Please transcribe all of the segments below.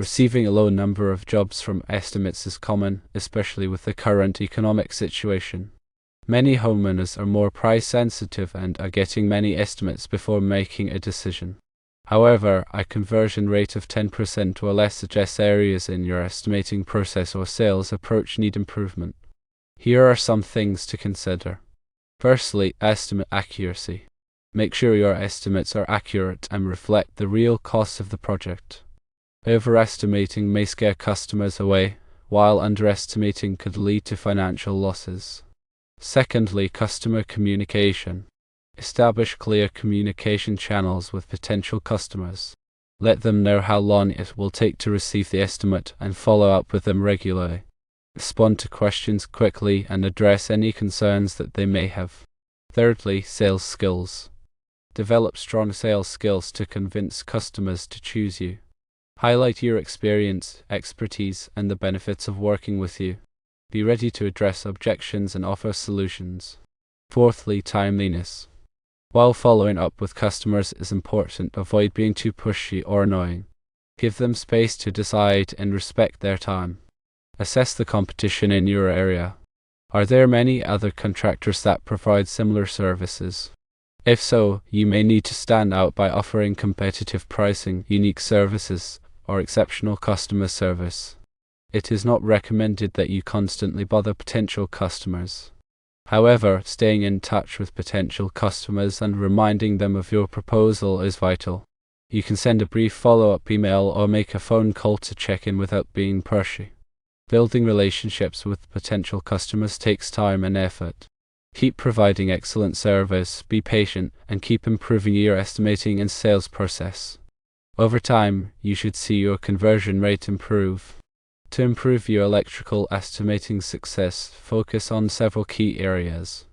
Receiving a low number of jobs from estimates is common, especially with the current economic situation. Many homeowners are more price sensitive and are getting many estimates before making a decision. However, a conversion rate of 10% or less suggests areas in your estimating process or sales approach need improvement. Here are some things to consider. Firstly, estimate accuracy. Make sure your estimates are accurate and reflect the real costs of the project. Overestimating may scare customers away, while underestimating could lead to financial losses. Secondly, customer communication. Establish clear communication channels with potential customers. Let them know how long it will take to receive the estimate and follow up with them regularly. Respond to questions quickly and address any concerns that they may have. Thirdly, sales skills. Develop strong sales skills to convince customers to choose you. Highlight your experience, expertise, and the benefits of working with you. Be ready to address objections and offer solutions. Fourthly, timeliness. While following up with customers is important, avoid being too pushy or annoying. Give them space to decide and respect their time. Assess the competition in your area. Are there many other contractors that provide similar services? If so, you may need to stand out by offering competitive pricing, unique services, or exceptional customer service. It is not recommended that you constantly bother potential customers. However, staying in touch with potential customers and reminding them of your proposal is vital. You can send a brief follow-up email or make a phone call to check in without being pushy. Building relationships with potential customers takes time and effort. Keep providing excellent service, be patient, and keep improving your estimating and sales process. Over time, you should see your conversion rate improve. To improve your electrical estimating success, focus on several key areas.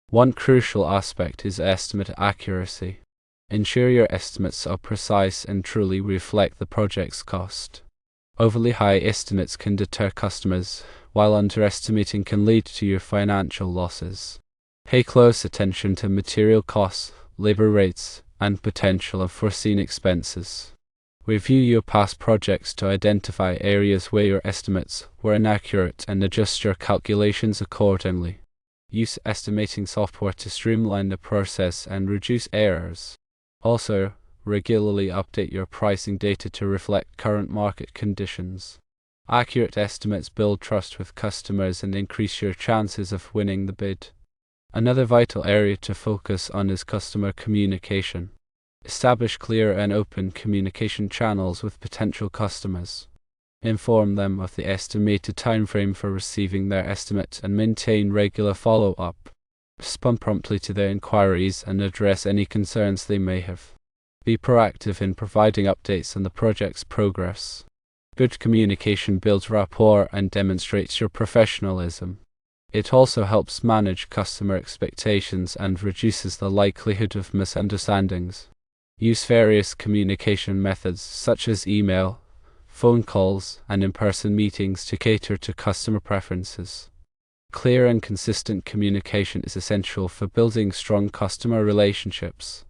One crucial aspect is estimate accuracy. Ensure your estimates are precise and truly reflect the project's cost. Overly high estimates can deter customers, while underestimating can lead to your financial losses. Pay close attention to material costs, labor rates, and potential unforeseen expenses. Review your past projects to identify areas where your estimates were inaccurate and adjust your calculations accordingly. Use estimating software to streamline the process and reduce errors. Also, regularly update your pricing data to reflect current market conditions. Accurate estimates build trust with customers and increase your chances of winning the bid. Another vital area to focus on is customer communication. Establish clear and open communication channels with potential customers. Inform them of the estimated timeframe for receiving their estimate and maintain regular follow-up. Respond promptly to their inquiries and address any concerns they may have. Be proactive in providing updates on the project's progress. Good communication builds rapport and demonstrates your professionalism. It also helps manage customer expectations and reduces the likelihood of misunderstandings. Use various communication methods such as email, phone calls, and in-person meetings to cater to customer preferences. Clear and consistent communication is essential for building strong customer relationships.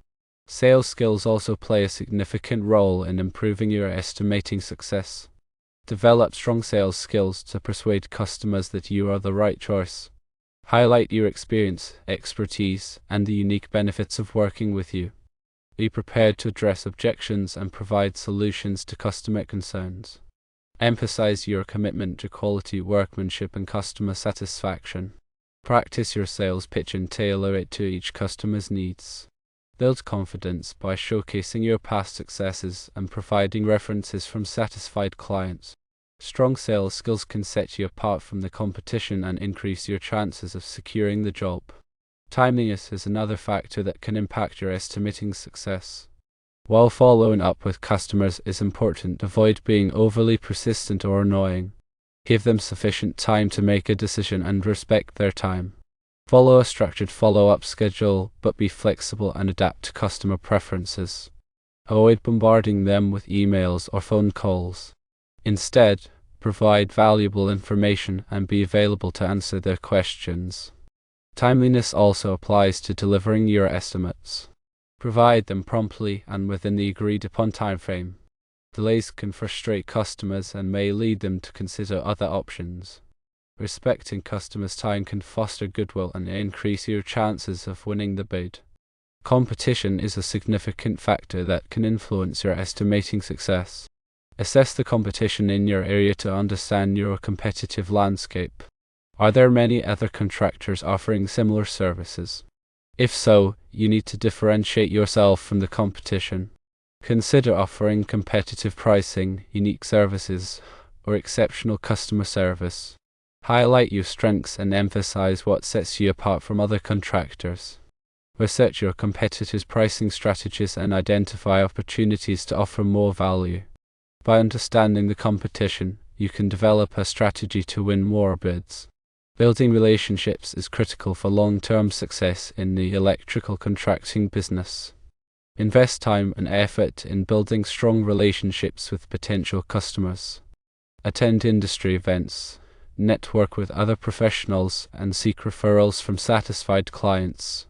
Sales skills also play a significant role in improving your estimating success. Develop strong sales skills to persuade customers that you are the right choice. Highlight your experience, expertise, and the unique benefits of working with you. Be prepared to address objections and provide solutions to customer concerns. Emphasize your commitment to quality workmanship and customer satisfaction. Practice your sales pitch and tailor it to each customer's needs. Build confidence by showcasing your past successes and providing references from satisfied clients. Strong sales skills can set you apart from the competition and increase your chances of securing the job. Timeliness is another factor that can impact your estimating success. While following up with customers is important, avoid being overly persistent or annoying. Give them sufficient time to make a decision and respect their time. Follow a structured follow-up schedule, but be flexible and adapt to customer preferences. Avoid bombarding them with emails or phone calls. Instead, provide valuable information and be available to answer their questions. Timeliness also applies to delivering your estimates. Provide them promptly and within the agreed-upon timeframe. Delays can frustrate customers and may lead them to consider other options. Respecting customers' time can foster goodwill and increase your chances of winning the bid. Competition is a significant factor that can influence your estimating success. Assess the competition in your area to understand your competitive landscape. Are there many other contractors offering similar services? If so, you need to differentiate yourself from the competition. Consider offering competitive pricing, unique services, or exceptional customer service. Highlight your strengths and emphasize what sets you apart from other contractors. Research your competitors' pricing strategies and identify opportunities to offer more value. By understanding the competition, you can develop a strategy to win more bids. Building relationships is critical for long-term success in the electrical contracting business. Invest time and effort in building strong relationships with potential customers. Attend industry events, network with other professionals, and seek referrals from satisfied clients.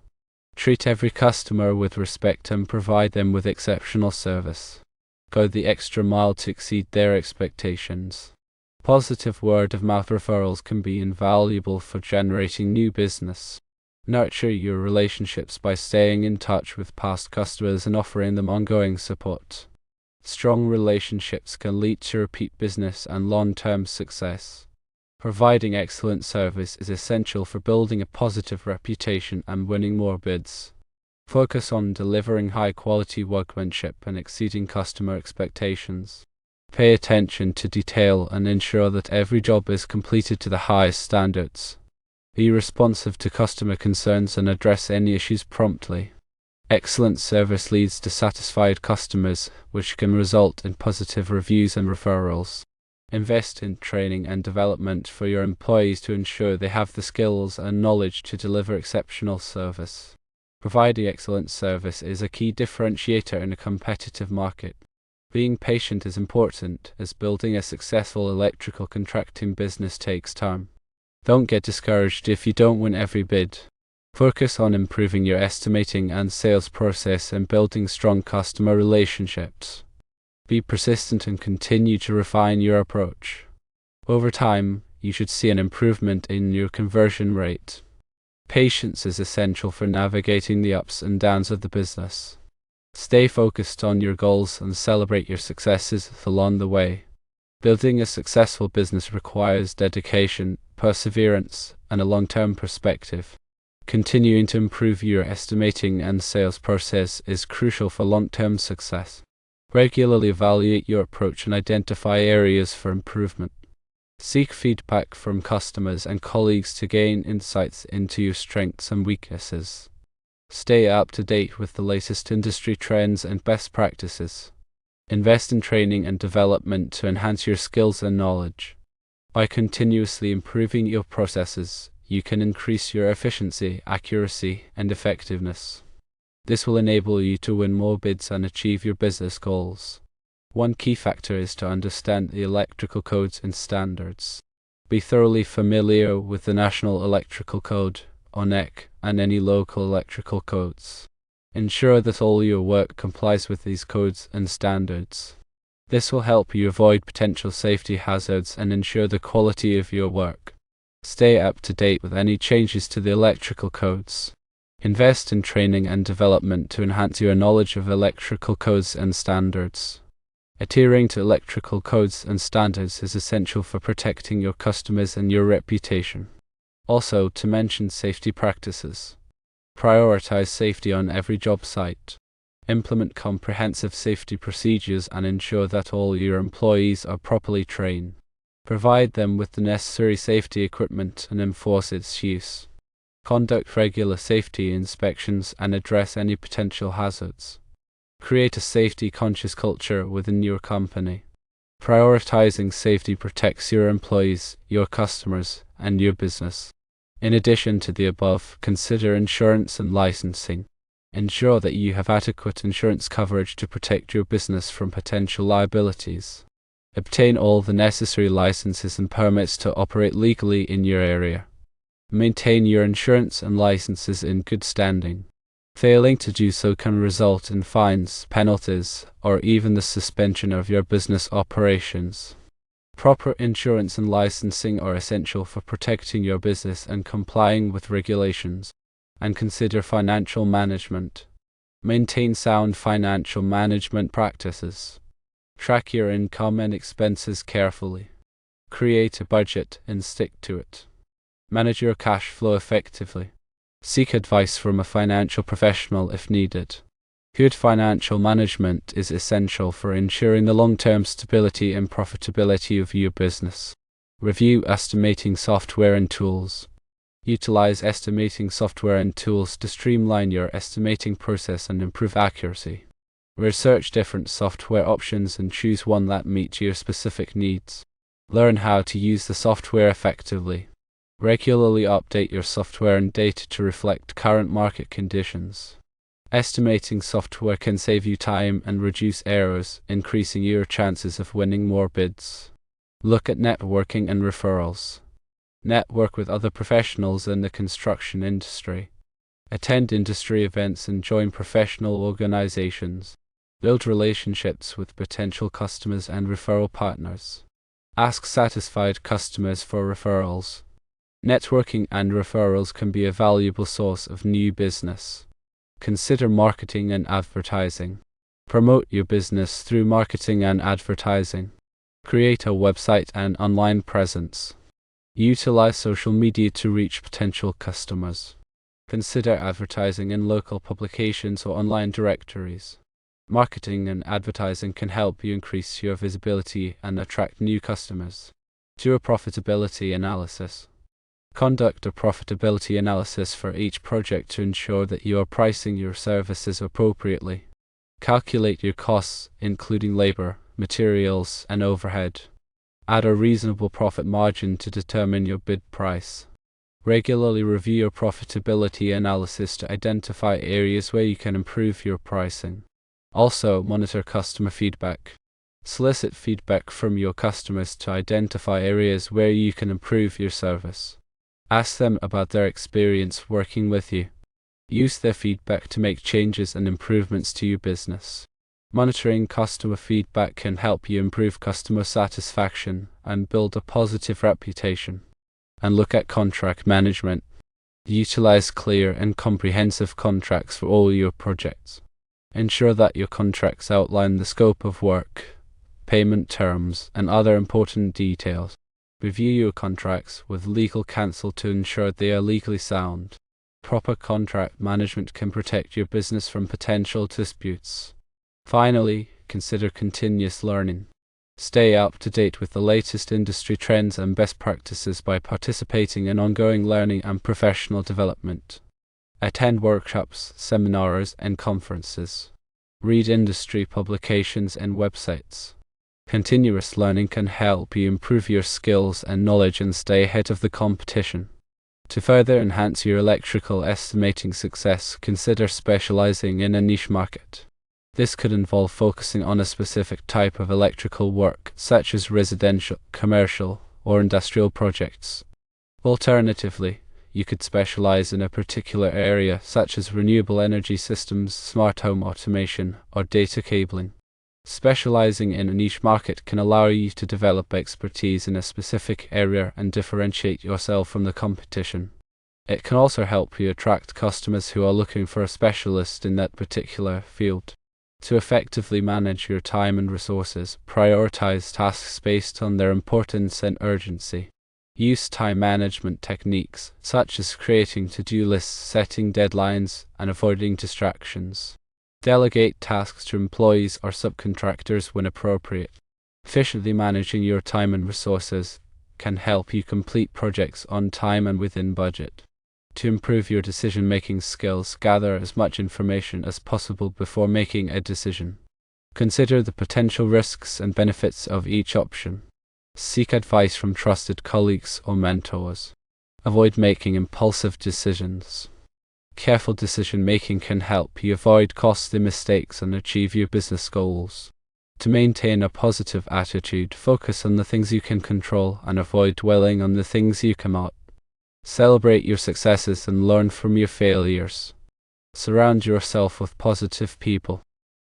Treat every customer with respect and provide them with exceptional service. Go the extra mile to exceed their expectations. Positive word-of-mouth referrals can be invaluable for generating new business. Nurture your relationships by staying in touch with past customers and offering them ongoing support. Strong relationships can lead to repeat business and long-term success. Providing excellent service is essential for building a positive reputation and winning more bids. Focus on delivering high-quality workmanship and exceeding customer expectations. Pay attention to detail and ensure that every job is completed to the highest standards. Be responsive to customer concerns and address any issues promptly. Excellent service leads to satisfied customers, which can result in positive reviews and referrals. Invest in training and development for your employees to ensure they have the skills and knowledge to deliver exceptional service. Providing excellent service is a key differentiator in a competitive market. Being patient is important, as building a successful electrical contracting business takes time. Don't get discouraged if you don't win every bid. Focus on improving your estimating and sales process and building strong customer relationships. Be persistent and continue to refine your approach. Over time, you should see an improvement in your conversion rate. Patience is essential for navigating the ups and downs of the business. Stay focused on your goals and celebrate your successes along the way. Building a successful business requires dedication, perseverance, and a long-term perspective. Continuing to improve your estimating and sales process is crucial for long-term success. Regularly evaluate your approach and identify areas for improvement. Seek feedback from customers and colleagues to gain insights into your strengths and weaknesses. Stay up to date with the latest industry trends and best practices. Invest in training and development to enhance your skills and knowledge. By continuously improving your processes, you can increase your efficiency, accuracy, and effectiveness. This will enable you to win more bids and achieve your business goals. One key factor is to understand the electrical codes and standards. Be thoroughly familiar with the National Electrical Code, or NEC, and any local electrical codes. Ensure that all your work complies with these codes and standards. This will help you avoid potential safety hazards and ensure the quality of your work. Stay up to date with any changes to the electrical codes. Invest in training and development to enhance your knowledge of electrical codes and standards. Adhering to electrical codes and standards is essential for protecting your customers and your reputation. Also, to mention safety practices. Prioritize safety on every job site. Implement comprehensive safety procedures and ensure that all your employees are properly trained. Provide them with the necessary safety equipment and enforce its use. Conduct regular safety inspections and address any potential hazards. Create a safety-conscious culture within your company. Prioritizing safety protects your employees, your customers, and your business. In addition to the above, consider insurance and licensing. Ensure that you have adequate insurance coverage to protect your business from potential liabilities. Obtain all the necessary licenses and permits to operate legally in your area. Maintain your insurance and licenses in good standing. Failing to do so can result in fines, penalties, or even the suspension of your business operations. Proper insurance and licensing are essential for protecting your business and complying with regulations. And consider financial management. Maintain sound financial management practices. Track your income and expenses carefully. Create a budget and stick to it. Manage your cash flow effectively. Seek advice from a financial professional if needed. Good financial management is essential for ensuring the long-term stability and profitability of your business. Review estimating software and tools. Utilize estimating software and tools to streamline your estimating process and improve accuracy. Research different software options and choose one that meets your specific needs. Learn how to use the software effectively. Regularly update your software and data to reflect current market conditions. Estimating software can save you time and reduce errors, increasing your chances of winning more bids. Look at networking and referrals. Network with other professionals in the construction industry. Attend industry events and join professional organizations. Build relationships with potential customers and referral partners. Ask satisfied customers for referrals. Networking and referrals can be a valuable source of new business. Consider marketing and advertising. Promote your business through marketing and advertising. Create a website and online presence. Utilize social media to reach potential customers. Consider advertising in local publications or online directories. Marketing and advertising can help you increase your visibility and attract new customers. Do a profitability analysis. Conduct a profitability analysis for each project to ensure that you are pricing your services appropriately. Calculate your costs, including labor, materials, and overhead. Add a reasonable profit margin to determine your bid price. Regularly review your profitability analysis to identify areas where you can improve your pricing. Also, monitor customer feedback. Solicit feedback from your customers to identify areas where you can improve your service. Ask them about their experience working with you. Use their feedback to make changes and improvements to your business. Monitoring customer feedback can help you improve customer satisfaction and build a positive reputation. And look at contract management. Utilize clear and comprehensive contracts for all your projects. Ensure that your contracts outline the scope of work, payment terms, and other important details. Review your contracts with legal counsel to ensure they are legally sound. Proper contract management can protect your business from potential disputes. Finally, consider continuous learning. Stay up to date with the latest industry trends and best practices by participating in ongoing learning and professional development. Attend workshops, seminars, and conferences. Read industry publications and websites. Continuous learning can help you improve your skills and knowledge and stay ahead of the competition. To further enhance your electrical estimating success, consider specializing in a niche market. This could involve focusing on a specific type of electrical work, such as residential, commercial, or industrial projects. Alternatively, you could specialize in a particular area, such as renewable energy systems, smart home automation, or data cabling. Specializing in a niche market can allow you to develop expertise in a specific area and differentiate yourself from the competition. It can also help you attract customers who are looking for a specialist in that particular field. To effectively manage your time and resources, prioritize tasks based on their importance and urgency. Use time management techniques, such as creating to-do lists, setting deadlines, and avoiding distractions. Delegate tasks to employees or subcontractors when appropriate. Efficiently managing your time and resources can help you complete projects on time and within budget. To improve your decision-making skills, gather as much information as possible before making a decision. Consider the potential risks and benefits of each option. Seek advice from trusted colleagues or mentors. Avoid making impulsive decisions. Careful decision-making can help you avoid costly mistakes and achieve your business goals. To maintain a positive attitude, focus on the things you can control and avoid dwelling on the things you cannot. Celebrate your successes and learn from your failures. Surround yourself with positive people.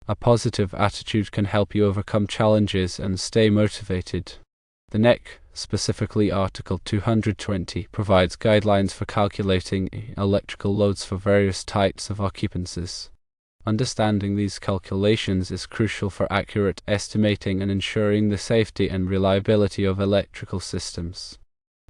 A positive attitude can help you overcome challenges and stay motivated. The NEC, specifically Article 220, provides guidelines for calculating electrical loads for various types of occupancies. Understanding these calculations is crucial for accurate estimating and ensuring the safety and reliability of electrical systems.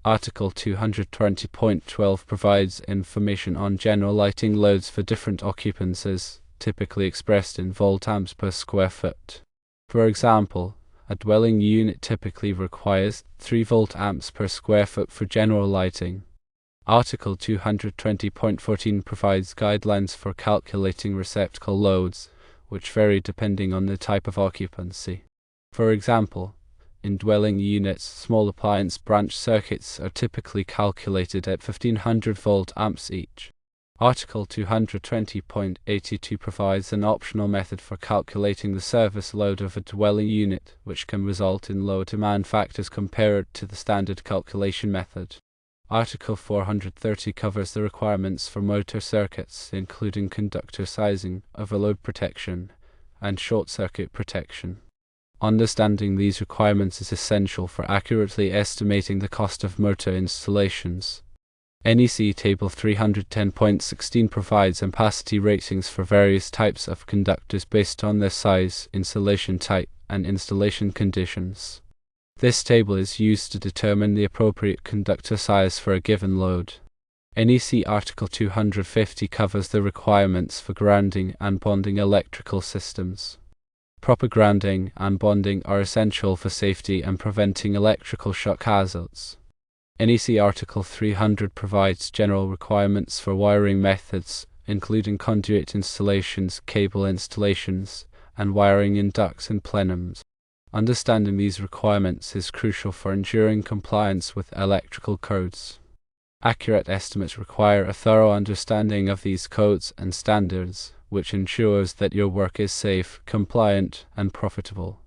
Article 220.12 provides information on general lighting loads for different occupancies, typically expressed in volt-amps per square foot. For example, a dwelling unit typically requires 3 volt-amps per square foot for general lighting. Article 220.14 provides guidelines for calculating receptacle loads, which vary depending on the type of occupancy. For example, in dwelling units, small appliance branch circuits are typically calculated at 1500 volt-amps each. Article 220.82 provides an optional method for calculating the service load of a dwelling unit, which can result in low demand factors compared to the standard calculation method. Article 430 covers the requirements for motor circuits, including conductor sizing, overload protection, and short-circuit protection. Understanding these requirements is essential for accurately estimating the cost of motor installations. NEC Table 310.16 provides ampacity ratings for various types of conductors based on their size, insulation type, and installation conditions. This table is used to determine the appropriate conductor size for a given load. NEC Article 250 covers the requirements for grounding and bonding electrical systems. Proper grounding and bonding are essential for safety and preventing electrical shock hazards. NEC Article 300 provides general requirements for wiring methods, including conduit installations, cable installations, and wiring in ducts and plenums. Understanding these requirements is crucial for ensuring compliance with electrical codes. Accurate estimates require a thorough understanding of these codes and standards, which ensures that your work is safe, compliant, and profitable.